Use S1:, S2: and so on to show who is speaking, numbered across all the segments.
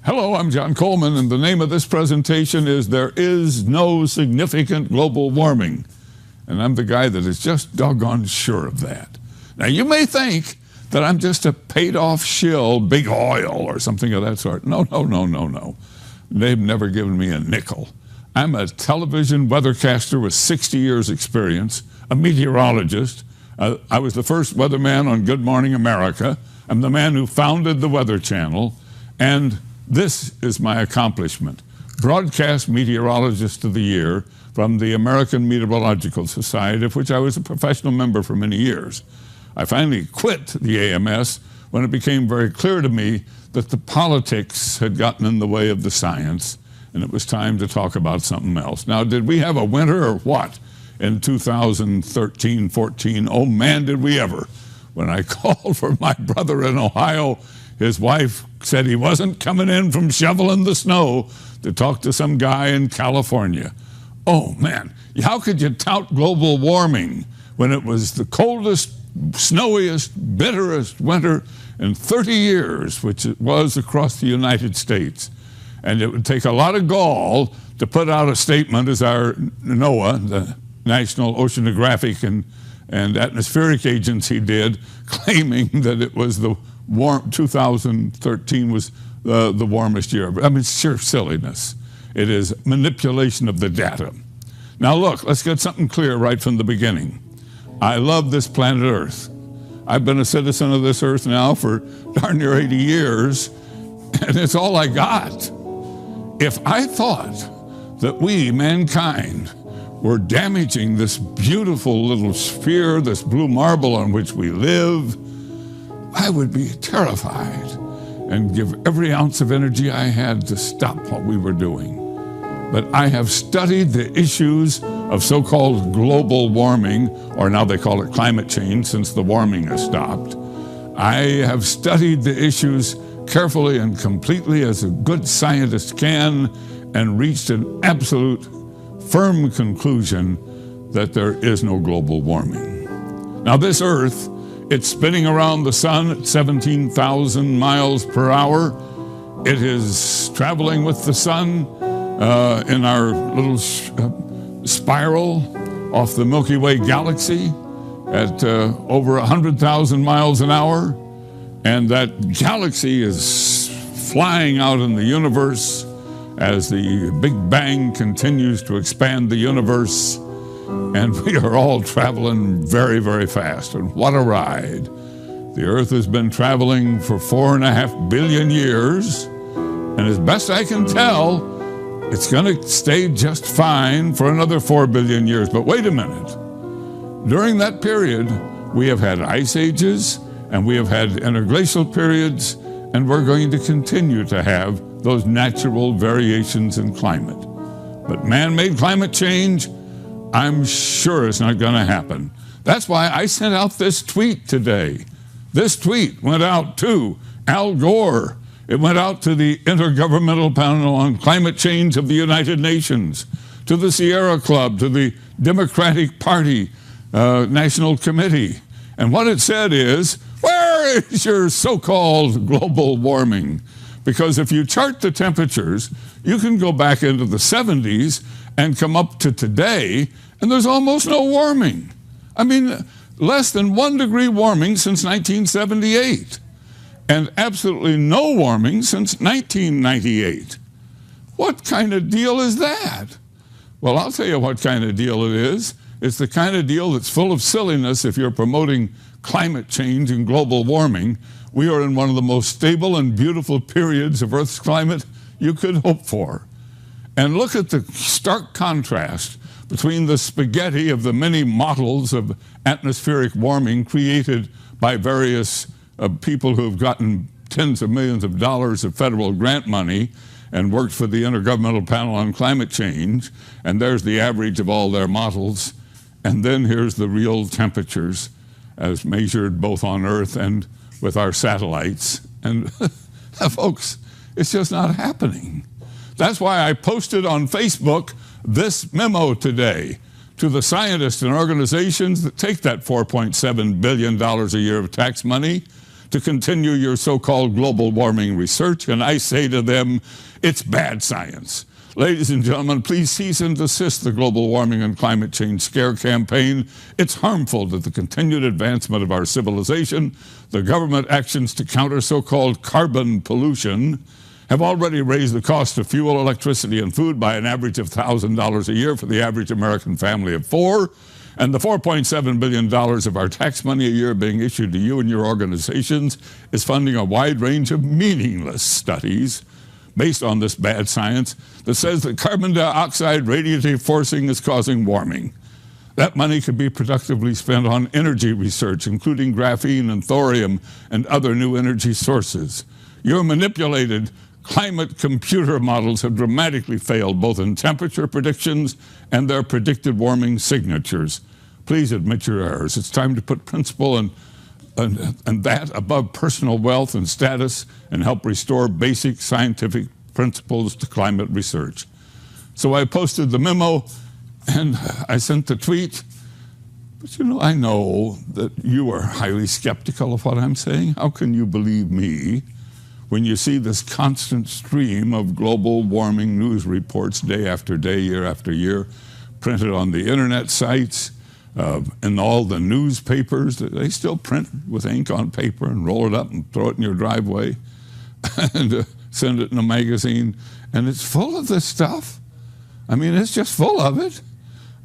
S1: Hello, I'm John Coleman, and the name of this presentation is There Is No Significant Global Warming. And I'm the guy that is just doggone sure of that. Now, you may think that I'm just a paid-off shill, big oil, or something of that sort. No. They've never given me a nickel. I'm a television weathercaster with 60 years' experience, a meteorologist. I was the first weatherman on Good Morning America. I'm the man who founded the Weather Channel, and this is my accomplishment. Broadcast Meteorologist of the Year from the American Meteorological Society, of which I was a professional member for many years. I finally quit the AMS when it became very clear to me that the politics had gotten in the way of the science, and it was time to talk about something else. Now, did we have a winter or what in 2013-14? Oh, man, did we ever. When I called for my brother in Ohio, his wife said he wasn't coming in from shoveling the snow to talk to some guy in California. Oh, man, how could you tout global warming when it was the coldest, snowiest, bitterest winter in 30 years, which it was across the United States? And it would take a lot of gall to put out a statement, as our NOAA, the National Oceanographic and Atmospheric Agency, did, claiming that it was 2013 was the warmest year. I mean, it's sheer silliness. It is manipulation of the data. Now look, let's get something clear right from the beginning. I love this planet Earth. I've been a citizen of this Earth now for darn near 80 years, and it's all I got. If I thought that we, mankind, were damaging this beautiful little sphere, this blue marble on which we live, I would be terrified and give every ounce of energy I had to stop what we were doing. But I have studied the issues of so-called global warming, or now they call it climate change since the warming has stopped. I have studied the issues carefully and completely as a good scientist can, and reached an absolute firm conclusion that there is no global warming. Now this Earth, it's spinning around the sun at 17,000 miles per hour. It is traveling with the sun in our little spiral off the Milky Way galaxy at over 100,000 miles an hour. And that galaxy is flying out in the universe as the Big Bang continues to expand the universe. And we are all traveling very, very fast. And what a ride. The Earth has been traveling for 4.5 billion years. And as best I can tell, it's going to stay just fine for another 4 billion years. But wait a minute. During that period, we have had ice ages, and we have had interglacial periods, and we're going to continue to have those natural variations in climate. But man-made climate change, I'm sure it's not going to happen. That's why I sent out this tweet today. This tweet went out to Al Gore. It went out to the Intergovernmental Panel on Climate Change of the United Nations, to the Sierra Club, to the Democratic Party National Committee. And what it said is, where is your so-called global warming? Because if you chart the temperatures, you can go back into the 70s and come up to today, and there's almost no warming. I mean, less than 1 degree warming since 1978, and absolutely no warming since 1998. What kind of deal is that? Well, I'll tell you what kind of deal it is. It's the kind of deal that's full of silliness if you're promoting climate change and global warming. We are in one of the most stable and beautiful periods of Earth's climate you could hope for. And look at the stark contrast between the spaghetti of the many models of atmospheric warming created by various people who have gotten tens of millions of dollars of federal grant money and worked for the Intergovernmental Panel on Climate Change, and there's the average of all their models. And then here's the real temperatures as measured both on Earth and with our satellites. And folks, it's just not happening. That's why I posted on Facebook this memo today to the scientists and organizations that take that $4.7 billion a year of tax money. to continue your so-called global warming research, and I say to them, it's bad science. Ladies and gentlemen, please cease and desist the global warming and climate change scare campaign. It's harmful to the continued advancement of our civilization. The government actions to counter so-called carbon pollution have already raised the cost of fuel, electricity, and food by an average of $1,000 a year for the average American family of four. And the $4.7 billion of our tax money a year being issued to you and your organizations is funding a wide range of meaningless studies based on this bad science that says that carbon dioxide radiative forcing is causing warming. That money could be productively spent on energy research, including graphene and thorium and other new energy sources. Your manipulated climate computer models have dramatically failed both in temperature predictions and their predicted warming signatures. Please admit your errors. It's time to put principle and that above personal wealth and status and help restore basic scientific principles to climate research. So I posted the memo and I sent the tweet. But you know, I know that you are highly skeptical of what I'm saying. How can you believe me when you see this constant stream of global warming news reports day after day, year after year, printed on the internet sites, and all the newspapers? They still print with ink on paper and roll it up and throw it in your driveway and send it in a magazine. And it's full of this stuff. I mean, it's just full of it.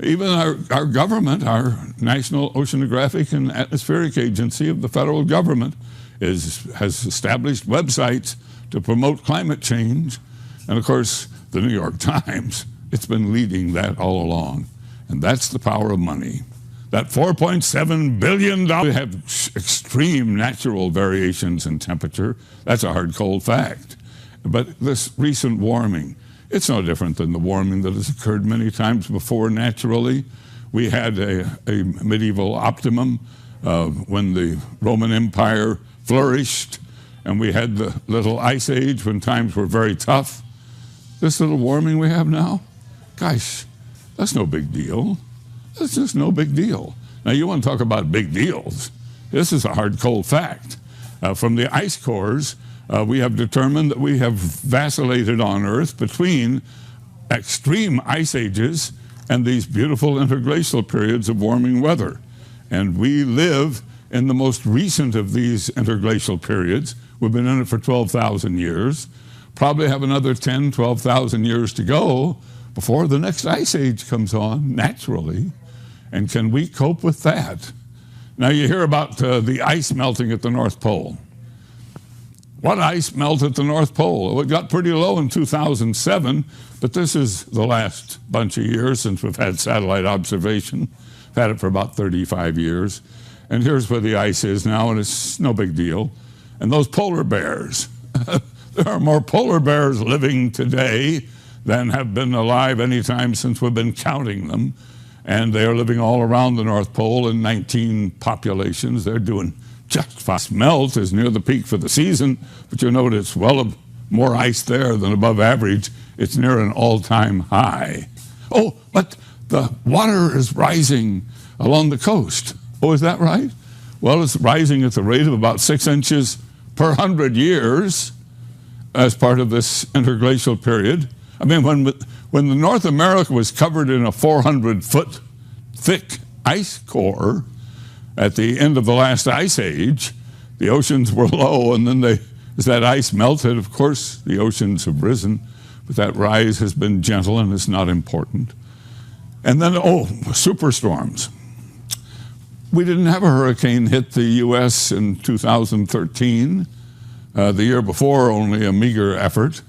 S1: Even our government, our National Oceanographic and Atmospheric Agency of the federal government, has established websites to promote climate change. And of course, the New York Times, it's been leading that all along. And that's the power of money. That $4.7 billion, we have extreme natural variations in temperature. That's a hard, cold fact. But this recent warming, it's no different than the warming that has occurred many times before naturally. We had a medieval optimum when the Roman Empire flourished, and we had the little ice age when times were very tough. This little warming we have now, gosh, that's no big deal. That's just no big deal. Now, you want to talk about big deals. This is a hard, cold fact. From the ice cores, we have determined that we have vacillated on Earth between extreme ice ages and these beautiful interglacial periods of warming weather. And we live in the most recent of these interglacial periods. We've been in it for 12,000 years. Probably have another 10, 12,000 years to go before the next ice age comes on, naturally. And can we cope with that? Now, you hear about the ice melting at the North Pole. What ice melted at the North Pole? Well, it got pretty low in 2007, but this is the last bunch of years since we've had satellite observation. We've had it for about 35 years. And here's where the ice is now, and it's no big deal. And those polar bears, there are more polar bears living today than have been alive any time since we've been counting them. And they are living all around the North Pole in 19 populations. They're doing just fine. Melt is near the peak for the season, but you'll notice it's well more ice there than above average. It's near an all-time high. Oh, but the water is rising along the coast. Oh, is that right? Well, it's rising at the rate of about 6 inches per 100 years as part of this interglacial period. I mean, when the North America was covered in a 400-foot thick ice core at the end of the last ice age, the oceans were low, and then as that ice melted, of course, the oceans have risen, but that rise has been gentle and is not important. And then, superstorms. We didn't have a hurricane hit the U.S. in 2013. The year before, only a meager effort.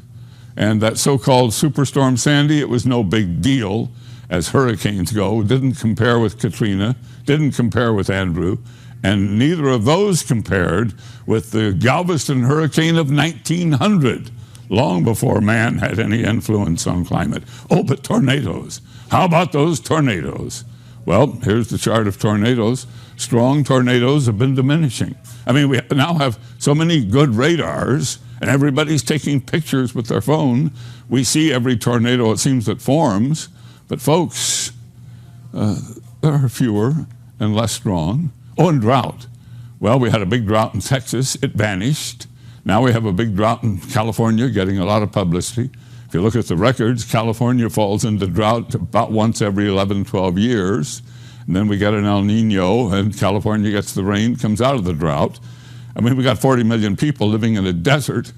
S1: And that so-called Superstorm Sandy, it was no big deal as hurricanes go. Didn't compare with Katrina, didn't compare with Andrew, and neither of those compared with the Galveston hurricane of 1900, long before man had any influence on climate. Oh, but tornadoes. How about those tornadoes? Well, here's the chart of tornadoes. Strong tornadoes have been diminishing. I mean, we now have so many good radars, and everybody's taking pictures with their phone. We see every tornado, it seems, that forms. But folks, there are fewer and less strong. Oh, and drought. Well, we had a big drought in Texas. It vanished. Now we have a big drought in California, getting a lot of publicity. If you look at the records, California falls into drought about once every 11, 12 years. And then we get an El Nino, and California gets the rain, comes out of the drought. I mean, we got 40 million people living in a desert.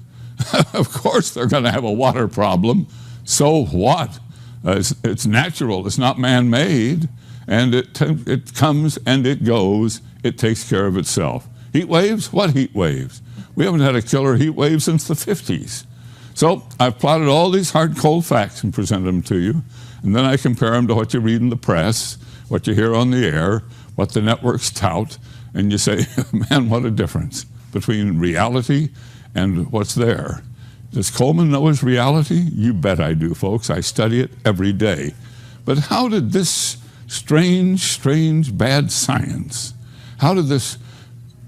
S1: Of course they're going to have a water problem. So what? It's natural. It's not man-made. And it comes and it goes. It takes care of itself. Heat waves? What heat waves? We haven't had a killer heat wave since the 50s. So I've plotted all these hard, cold facts and presented them to you. And then I compare them to what you read in the press, what you hear on the air, what the networks tout. And you say, man, what a difference between reality and what's there. Does Coleman know his reality? You bet I do, folks. I study it every day. But how did this strange, bad science, how did this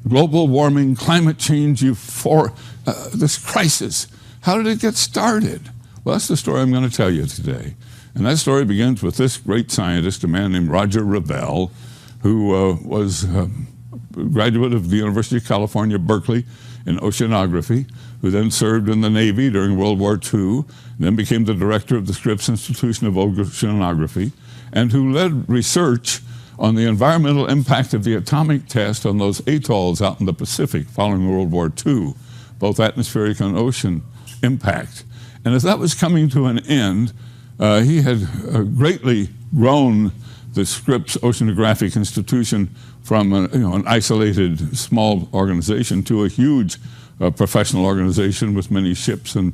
S1: global warming, climate change, this crisis, how did it get started? Well, that's the story I'm going to tell you today. And that story begins with this great scientist, a man named Roger Revelle, who was a graduate of the University of California, Berkeley, in oceanography, who then served in the Navy during World War II, then became the director of the Scripps Institution of Oceanography, and who led research on the environmental impact of the atomic test on those atolls out in the Pacific following World War II, both atmospheric and ocean impact. And as that was coming to an end, he had greatly grown the Scripps Oceanographic Institution from an isolated small organization to a huge professional organization with many ships and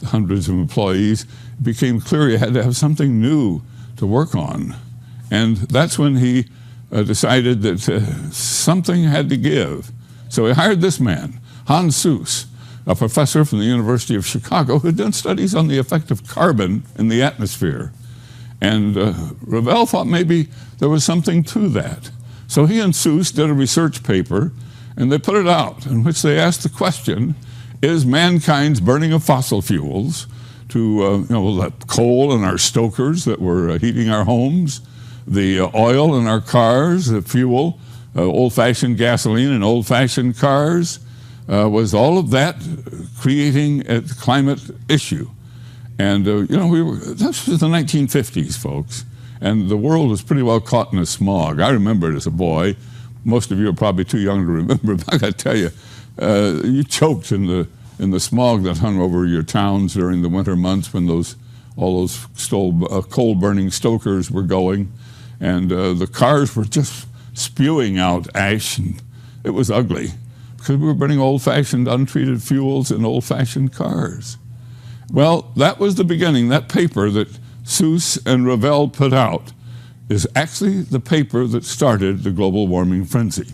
S1: hundreds of employees. It became clear he had to have something new to work on. And that's when he decided that something had to give. So he hired this man, Hans Suess, a professor from the University of Chicago who had done studies on the effect of carbon in the atmosphere. And Revelle thought maybe there was something to that. So he and Suess did a research paper, and they put it out, in which they asked the question, is mankind's burning of fossil fuels to the coal in our stokers that were heating our homes, the oil in our cars, the fuel, old-fashioned gasoline in old-fashioned cars, was all of that creating a climate issue? And this was the 1950s, folks, and the world was pretty well caught in a smog. I remember it as a boy. Most of you are probably too young to remember, but I got to tell you, you choked in the smog that hung over your towns during the winter months when all those coal-burning stokers were going, and the cars were just spewing out ash, and it was ugly because we were burning old-fashioned untreated fuels in old-fashioned cars. Well, that was the beginning. That paper that Suess and Revelle put out is actually the paper that started the global warming frenzy.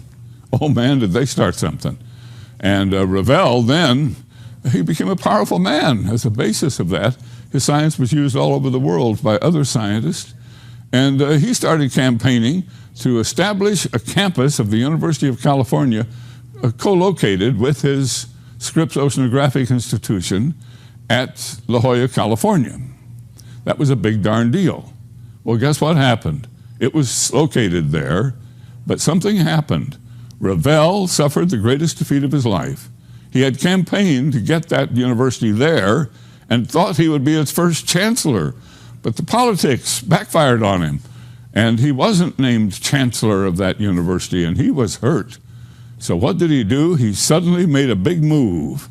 S1: Oh man, did they start something. And Revelle then, he became a powerful man as a basis of that. His science was used all over the world by other scientists. And he started campaigning to establish a campus of the University of California co-located with his Scripps Oceanographic Institution at La Jolla, California. That was a big darn deal. Well, guess what happened? It was located there, but something happened. Revelle suffered the greatest defeat of his life. He had campaigned to get that university there and thought he would be its first chancellor, but the politics backfired on him, and he wasn't named chancellor of that university, and he was hurt. So what did he do? He suddenly made a big move.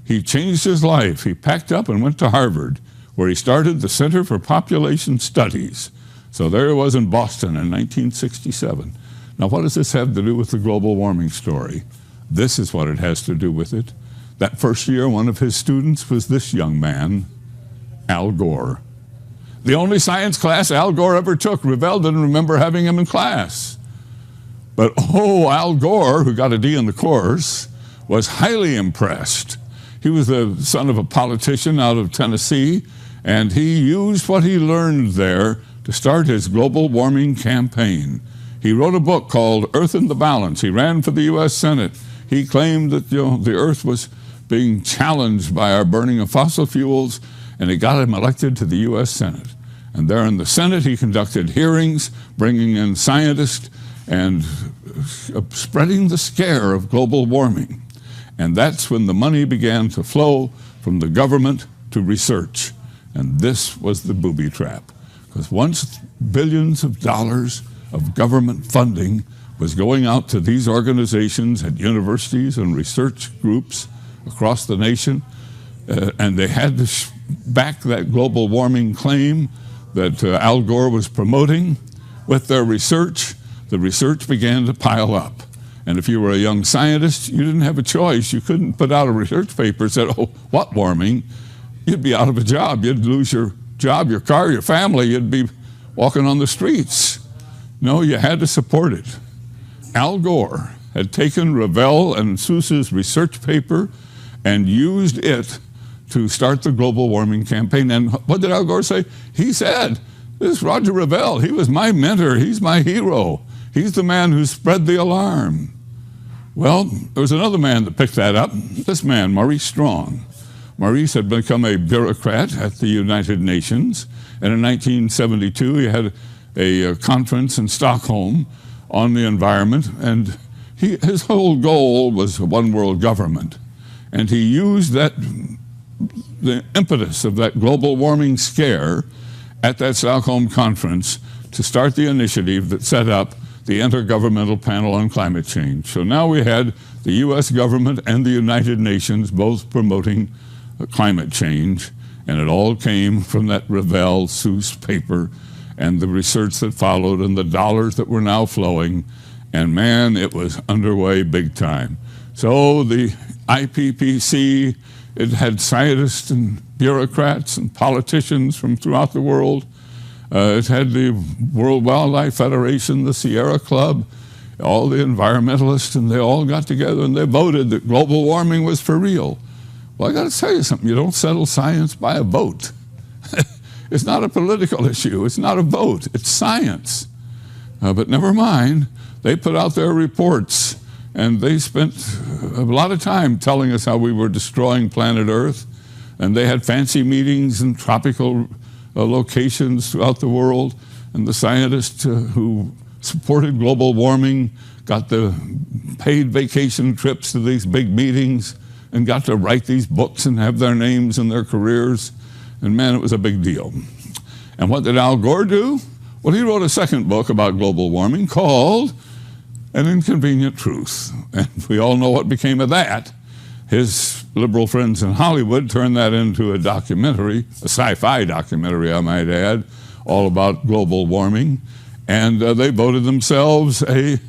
S1: He changed his life. He packed up and went to Harvard, where he started the Center for Population Studies. So there he was in Boston in 1967. Now, what does this have to do with the global warming story? This is what it has to do with it. That first year, one of his students was this young man, Al Gore. The only science class Al Gore ever took. Revelle didn't remember having him in class. But Al Gore, who got a D in the course, was highly impressed. He was the son of a politician out of Tennessee, and he used what he learned there to start his global warming campaign. He wrote a book called Earth in the Balance. He ran for the U.S. Senate. He claimed that the Earth was being challenged by our burning of fossil fuels, and it got him elected to the U.S. Senate. And there in the Senate, he conducted hearings, bringing in scientists, and spreading the scare of global warming. And that's when the money began to flow from the government to research. And this was the booby trap. Because once billions of dollars of government funding was going out to these organizations at universities and research groups across the nation, and they had to back that global warming claim that Al Gore was promoting with their research, the research began to pile up. And if you were a young scientist, you didn't have a choice. You couldn't put out a research paper and say, oh, what warming? You'd be out of a job. You'd lose your job, your car, your family. You'd be walking on the streets. No, you had to support it. Al Gore had taken Revell and Seuss's research paper and used it to start the global warming campaign. And what did Al Gore say? He said, this is Roger Revell. He was my mentor. He's my hero. He's the man who spread the alarm. Well, there was another man that picked that up, this man, Maurice Strong. Maurice had become a bureaucrat at the United Nations, and in 1972 he had a conference in Stockholm on the environment, and his whole goal was a one world government. And he used the impetus of that global warming scare at that Stockholm conference to start the initiative that set up the Intergovernmental Panel on Climate Change. So now we had the US government and the United Nations both promoting climate change, and it all came from that Revell Seuss paper and the research that followed and the dollars that were now flowing, and man, it was underway big time. So the IPCC, it had scientists and bureaucrats and politicians from throughout the world. It had the World Wildlife Federation, the Sierra Club, all the environmentalists, and they all got together and they voted that global warming was for real. Well, I got to tell you something. You don't settle science by a vote. It's not a political issue. It's not a vote. It's science. But never mind. They put out their reports, and they spent a lot of time telling us how we were destroying planet Earth. And they had fancy meetings in tropical locations throughout the world. And the scientists who supported global warming got the paid vacation trips to these big meetings and got to write these books and have their names and their careers. And man, it was a big deal. And what did Al Gore do? Well, he wrote a second book about global warming called An Inconvenient Truth. And we all know what became of that. His liberal friends in Hollywood turned that into a documentary, a sci-fi documentary, I might add, all about global warming. And they voted themselves an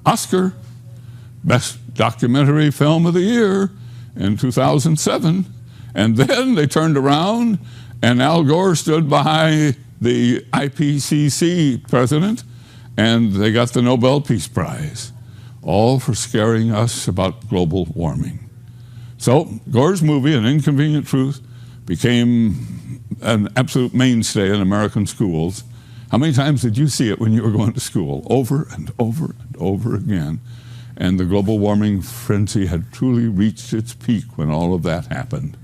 S1: Oscar, Best Documentary Film of the Year in 2007. And then they turned around and Al Gore stood behind the IPCC president and they got the Nobel Peace Prize, all for scaring us about global warming. So Gore's movie, An Inconvenient Truth, became an absolute mainstay in American schools. How many times did you see it when you were going to school? Over and over and over again. And the global warming frenzy had truly reached its peak when all of that happened.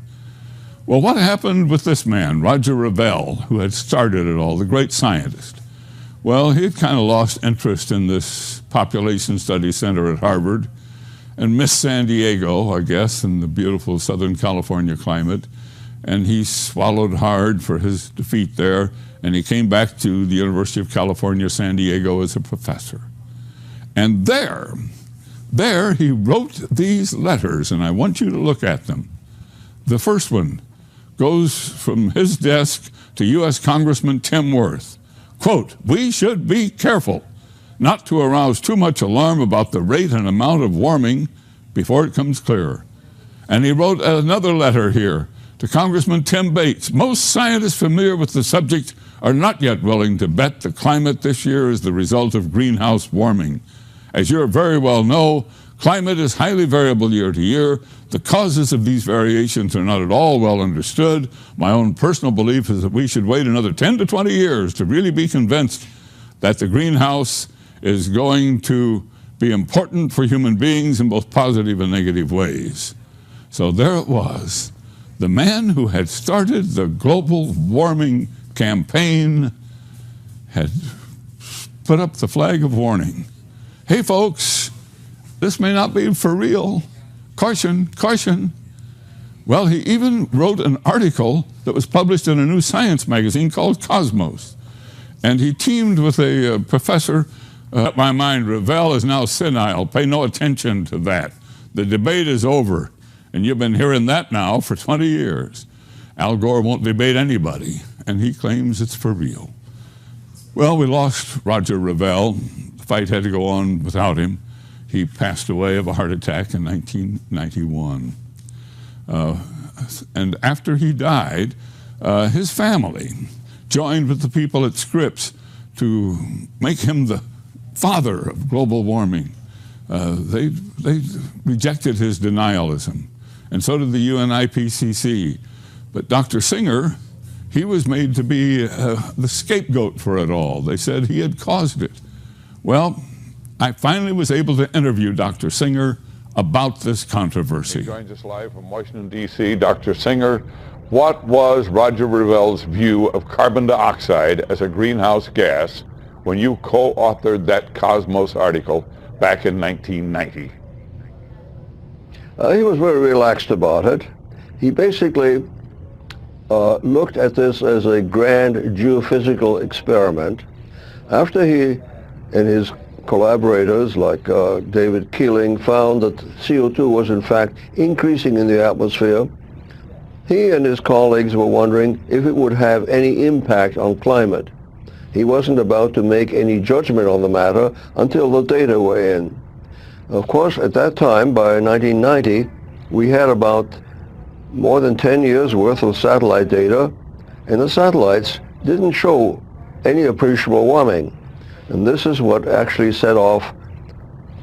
S1: Well, what happened with this man, Roger Revell, who had started it all, the great scientist? Well, he had kind of lost interest in this population study center at Harvard and missed San Diego, I guess, and the beautiful Southern California climate. And he swallowed hard for his defeat there, and he came back to the University of California, San Diego as a professor. And there he wrote these letters, and I want you to look at them. The first one goes from his desk to U.S. Congressman Tim Wirth. Quote, "We should be careful not to arouse too much alarm about the rate and amount of warming before it comes clearer." And he wrote another letter here to Congressman Tim Bates. "Most scientists familiar with the subject are not yet willing to bet the climate this year is the result of greenhouse warming. As you very well know, climate is highly variable year to year. The causes of these variations are not at all well understood. My own personal belief is that we should wait another 10 to 20 years to really be convinced that the greenhouse is going to be important for human beings in both positive and negative ways." So there it was. The man who had started the global warming campaign had put up the flag of warning. Hey folks, this may not be for real. Caution, caution. Well, he even wrote an article that was published in a new science magazine called Cosmos. And he teamed with a professor. My mind, Revell is now senile. Pay no attention to that. The debate is over. And you've been hearing that now for 20 years. Al Gore won't debate anybody. And he claims it's for real. Well, we lost Roger Revell. The fight had to go on without him. He passed away of a heart attack in 1991. And after he died, his family joined with the people at Scripps to make him the father of global warming. They rejected his denialism, and so did the UNIPCC. But Dr. Singer, he was made to be the scapegoat for it all. They said he had caused it. Well, I finally was able to interview Dr. Singer about this controversy.
S2: He joins us live from Washington, D.C. Dr. Singer, what was Roger Revell's view of carbon dioxide as a greenhouse gas when you co-authored that Cosmos article back in 1990?
S3: He was very relaxed about it. He basically looked at this as a grand geophysical experiment. After he and his collaborators like David Keeling found that CO2 was in fact increasing in the atmosphere, he and his colleagues were wondering if it would have any impact on climate. He wasn't about to make any judgment on the matter until the data were in. Of course, at that time, by 1990, we had about more than 10 years worth of satellite data, and the satellites didn't show any appreciable warming. And this is what actually set off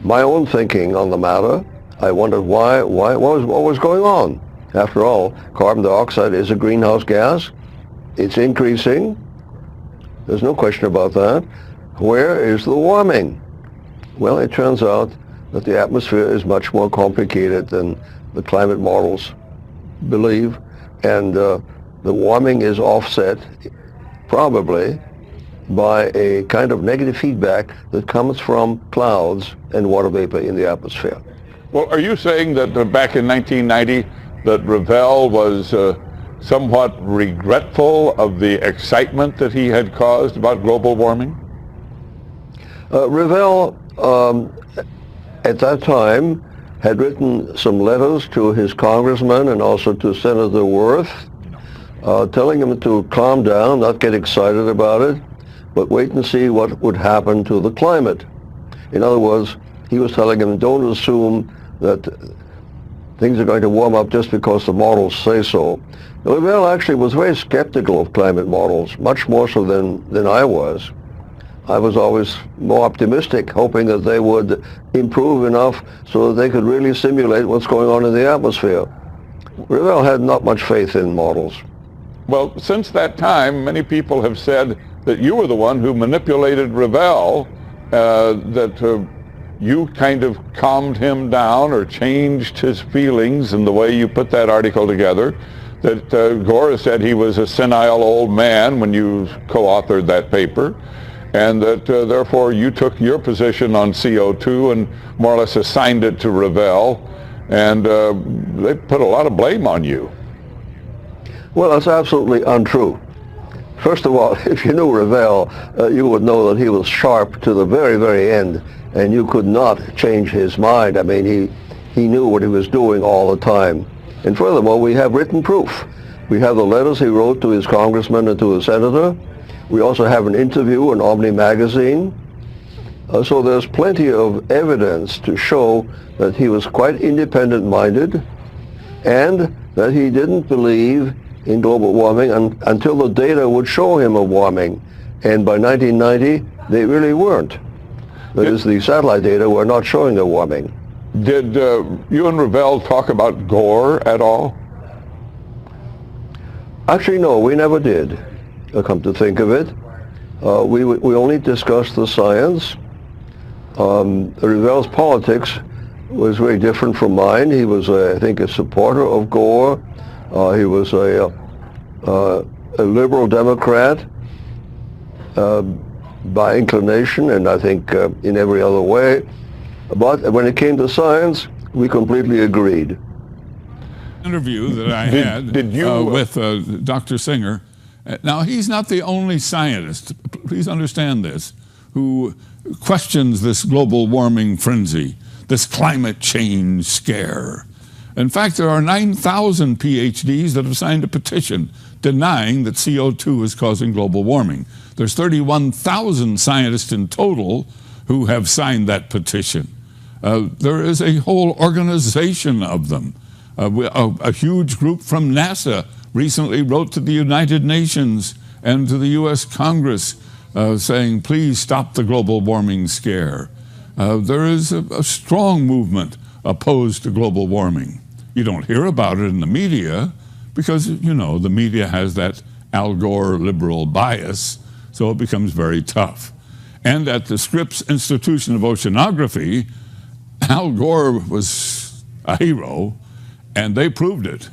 S3: my own thinking on the matter. I wondered what was going on. After all, carbon dioxide is a greenhouse gas. It's increasing. There's no question about that. Where is the warming? Well, it turns out that the atmosphere is much more complicated than the climate models believe, and the warming is offset probably by a kind of negative feedback that comes from clouds and water vapor in the atmosphere.
S2: Well, are you saying that back in 1990 that Revell was somewhat regretful of the excitement that he had caused about global warming?
S3: Revell, at that time, had written some letters to his congressman and also to Senator Worth, telling him to calm down, not get excited about it, but wait and see what would happen to the climate. In other words, he was telling him, don't assume that things are going to warm up just because the models say so. Revell actually was very skeptical of climate models, much more so than I was. I was always more optimistic, hoping that they would improve enough so that they could really simulate what's going on in the atmosphere. Revell had not much faith in models.
S2: Well, since that time, many people have said that you were the one who manipulated Revell, that you kind of calmed him down or changed his feelings in the way you put that article together, that Gore said he was a senile old man when you co-authored that paper, and that therefore you took your position on CO2 and more or less assigned it to Revell, and they put a lot of blame on you.
S3: Well, that's absolutely untrue. First of all, if you knew Revell, you would know that he was sharp to the very, very end, and you could not change his mind. I mean, he knew what he was doing all the time. And furthermore, we have written proof. We have the letters he wrote to his congressman and to his senator. We also have an interview in Omni magazine. So there's plenty of evidence to show that he was quite independent-minded and that he didn't believe in global warming until the data would show him a warming. And by 1990, they really weren't. That is, the satellite data were not showing a warming.
S2: Did you and Revell talk about Gore at all?
S3: Actually, no, we never did, come to think of it. We only discussed the science. Revell's politics was very different from mine. He was, I think, a supporter of Gore. He was a liberal Democrat. by inclination and I think in every other way. But when it came to science, we completely agreed.
S1: Interview that I had with Dr. Singer. Now, he's not the only scientist, please understand this, who questions this global warming frenzy, this climate change scare. In fact, there are 9,000 PhDs that have signed a petition denying that CO2 is causing global warming. There's 31,000 scientists in total who have signed that petition. There is a whole organization of them. A huge group from NASA recently wrote to the United Nations and to the U.S. Congress saying, please stop the global warming scare. There is a strong movement opposed to global warming. You don't hear about it in the media because, you know, the media has that Al Gore liberal bias, so it becomes very tough. And at the Scripps Institution of Oceanography, Al Gore was a hero, and they proved it.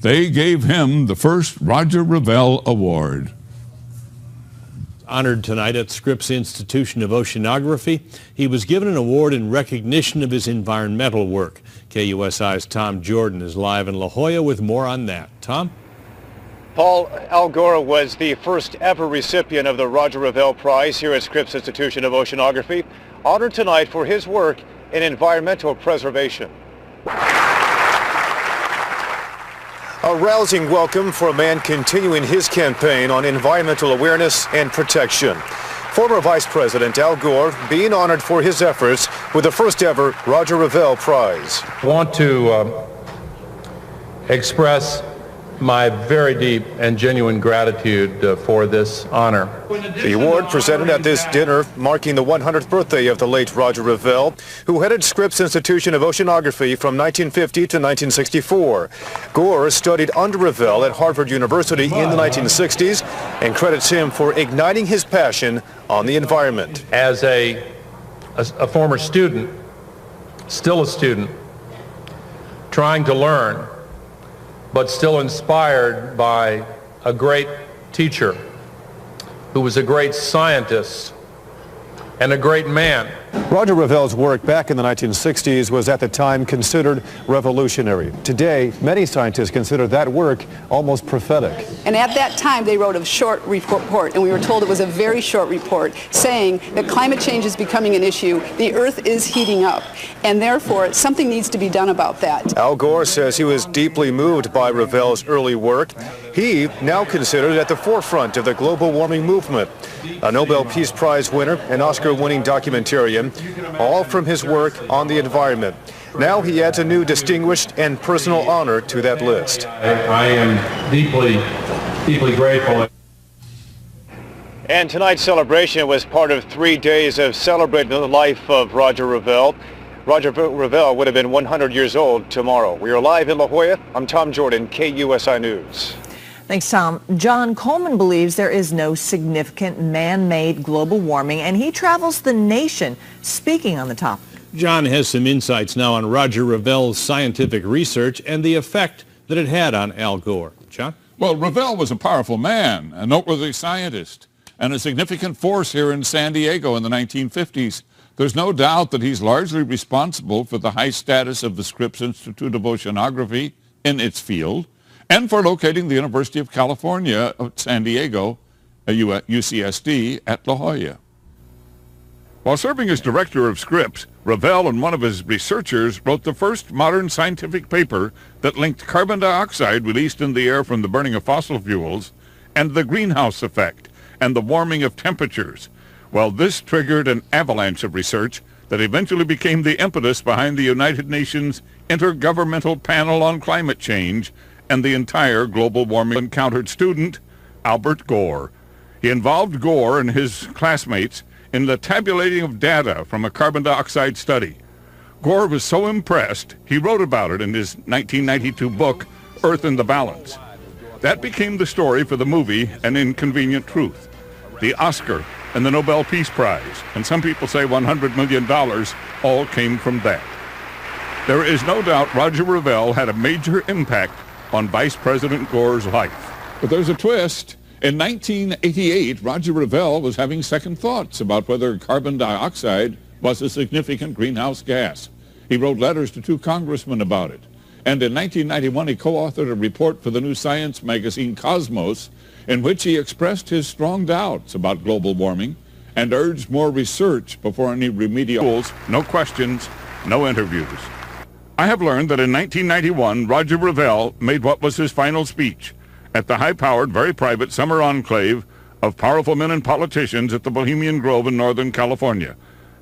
S1: They gave him the first Roger Revelle Award.
S4: Honored tonight at Scripps Institution of Oceanography. He was given an award in recognition of his environmental work. KUSI's Tom Jordan is live in La Jolla with more on that. Tom?
S5: Paul, Al Gore was the first ever recipient of the Roger Revelle Prize here at Scripps Institution of Oceanography, honored tonight for his work in environmental preservation. A rousing welcome for a man continuing his campaign on environmental awareness and protection. Former Vice President Al Gore being honored for his efforts with the first ever Roger Revelle Prize.
S6: I want to express my very deep and genuine gratitude for this honor.
S5: The award presented at this dinner marking the 100th birthday of the late Roger Revelle, who headed Scripps Institution of Oceanography from 1950 to 1964. Gore studied under Revelle at Harvard University in the 1960s and credits him for igniting his passion on the environment.
S6: As a former student, still a student, trying to learn, but still inspired by a great teacher who was a great scientist and a great man.
S5: Roger Revelle's work back in the 1960s was at the time considered revolutionary. Today, many scientists consider that work almost prophetic.
S7: And at that time, they wrote a short report, and we were told it was a very short report, saying that climate change is becoming an issue, the Earth is heating up, and therefore something needs to be done about that.
S5: Al Gore says he was deeply moved by Revelle's early work. He, now considered at the forefront of the global warming movement, a Nobel Peace Prize winner, an Oscar-winning documentarian, all from his work on the environment. Now he adds a new distinguished and personal honor to that list.
S6: I am deeply grateful.
S5: And tonight's celebration was part of 3 days of celebrating the life of Roger Revelle. Roger Revelle would have been 100 years old tomorrow. We are live in La Jolla. I'm Tom Jordan, KUSI News.
S8: Thanks, Tom. John Coleman believes there is no significant man-made global warming, and he travels the nation speaking on the topic.
S4: John has some insights now on Roger Revelle's scientific research and the effect that it had on Al Gore. John?
S1: Well, Revelle was a powerful man, a noteworthy scientist, and a significant force here in San Diego in the 1950s. There's no doubt that he's largely responsible for the high status of the Scripps Institute of Oceanography in its field, and for locating the University of California at San Diego, UCSD, at La Jolla. While serving as director of Scripps, Revelle and one of his researchers wrote the first modern scientific paper that linked carbon dioxide released in the air from the burning of fossil fuels and the greenhouse effect and the warming of temperatures. Well, this triggered an avalanche of research that eventually became the impetus behind the United Nations Intergovernmental Panel on Climate Change and the entire global warming encountered student, Albert Gore. He involved Gore and his classmates in the tabulating of data from a carbon dioxide study. Gore was so impressed, he wrote about it in his 1992 book, Earth in the Balance. That became the story for the movie An Inconvenient Truth, the Oscar and the Nobel Peace Prize, and some people say $100 million all came from that. There is no doubt Roger Revelle had a major impact on Vice President Gore's life. But there's a twist.
S2: In 1988, Roger Revelle was having second thoughts about whether carbon dioxide was a significant greenhouse gas. He wrote letters to 2 congressmen about it. And in 1991, he co-authored a report for the new science magazine Cosmos, in which he expressed his strong doubts about global warming and urged more research before any remedial rules. No questions, no interviews. I have learned that in 1991, Roger Revelle made what was his final speech at the high-powered, very private summer enclave of powerful men and politicians at the Bohemian Grove in Northern California.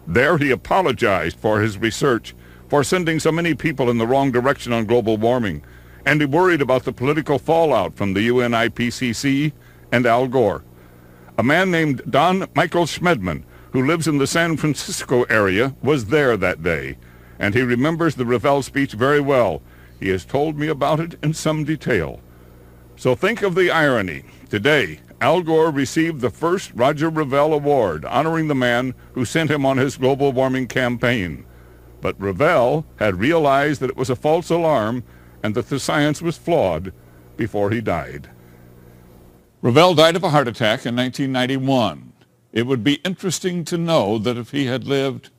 S2: There he apologized for his research, for sending so many people in the wrong direction on global warming, and he worried about the political fallout from the UN IPCC and Al Gore. A man named Don Michael Schmedman, who lives in the San Francisco area, was there that day, and he remembers the Revelle speech very well. He has told me about it in some detail. So think of the irony. Today, Al Gore received the first Roger Revelle Award, honoring the man who sent him on his global warming campaign. But Revelle had realized that it was a false alarm and that the science was flawed before he died. Revelle died of a heart attack in 1991. It would be interesting to know that if he had lived,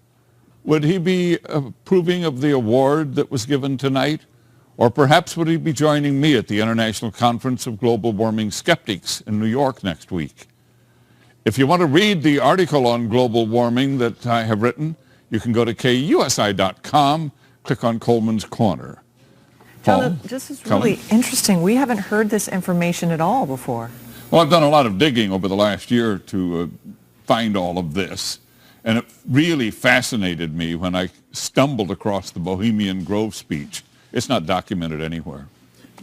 S2: would he be approving of the award that was given tonight? Or perhaps would he be joining me at the International Conference of Global Warming Skeptics in New York next week? If you want to read the article on global warming that I have written, you can go to KUSI.com, click on Coleman's Corner.
S8: John, this is really interesting. We haven't heard this information at all before.
S2: Well, I've done a lot of digging over the last year to find all of this. And it really fascinated me when I stumbled across the Bohemian Grove speech. It's not documented anywhere.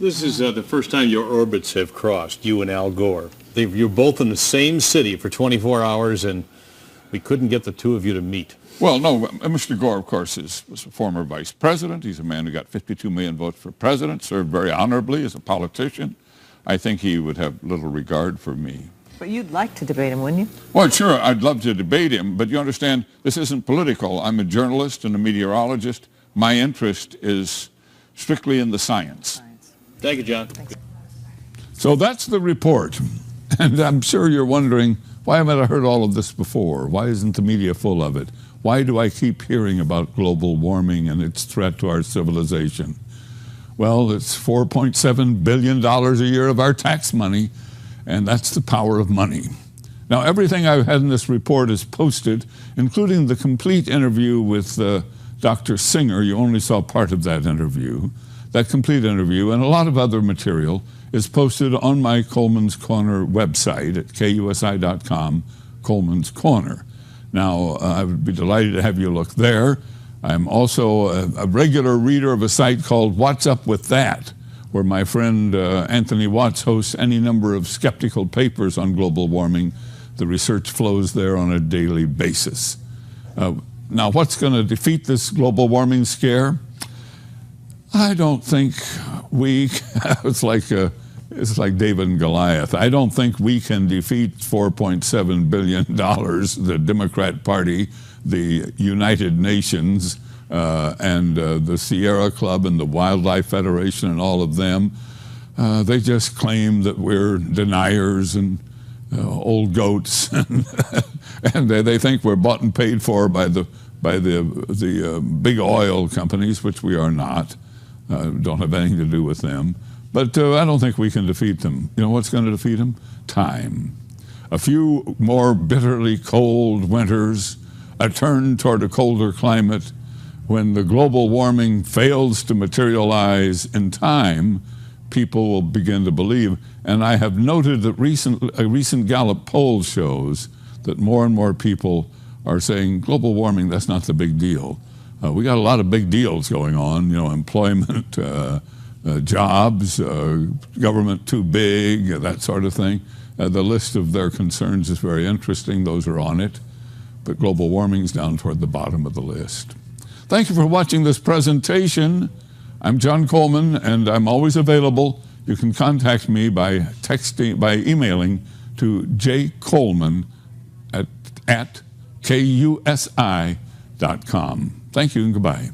S4: This is the first time your orbits have crossed, you and Al Gore. You're both in the same city for 24 hours, and we couldn't get the two of you to meet.
S2: Well, no, Mr. Gore, of course, was a former vice president. He's a man who got 52 million votes for president, served very honorably as a politician. I think he would have little regard for me.
S8: But you'd like to debate him, wouldn't you?
S2: Well, sure, I'd love to debate him, but you understand, this isn't political. I'm a journalist and a meteorologist. My interest is strictly in the science.
S4: Thank you, John.
S2: So that's the report. And I'm sure you're wondering, why haven't I heard all of this before? Why isn't the media full of it? Why do I keep hearing about global warming and its threat to our civilization? Well, it's $4.7 billion a year of our tax money, and that's the power of money. Now, everything I've had in this report is posted, including the complete interview with Dr. Singer. You only saw part of that interview. That complete interview and a lot of other material is posted on my Coleman's Corner website at KUSI.com, Coleman's Corner. Now, I would be delighted to have you look there. I'm also a regular reader of a site called What's Up With That, where my friend Anthony Watts hosts any number of skeptical papers on global warming. The research flows there on a daily basis. Now, what's going to defeat this global warming scare? I don't think it's like David and Goliath. I don't think we can defeat $4.7 billion, the Democrat Party, the United Nations, and the Sierra Club and the Wildlife Federation and all of them. They just claim that we're deniers and old goats, and they think we're bought and paid for by the big oil companies, which we are not. Don't have anything to do with them. But I don't think we can defeat them. You know what's going to defeat them? Time. A few more bitterly cold winters, a turn toward a colder climate. When the global warming fails to materialize in time, people will begin to believe. And I have noted that a recent Gallup poll shows that more and more people are saying global warming, that's not the big deal. We got a lot of big deals going on, employment, jobs, government too big, that sort of thing. The list of their concerns is very interesting. Those are on it. But global warming is down toward the bottom of the list. Thank you for watching this presentation. I'm John Coleman, and I'm always available. You can contact me by emailing to jcoleman at KUSI.com. Thank you and goodbye.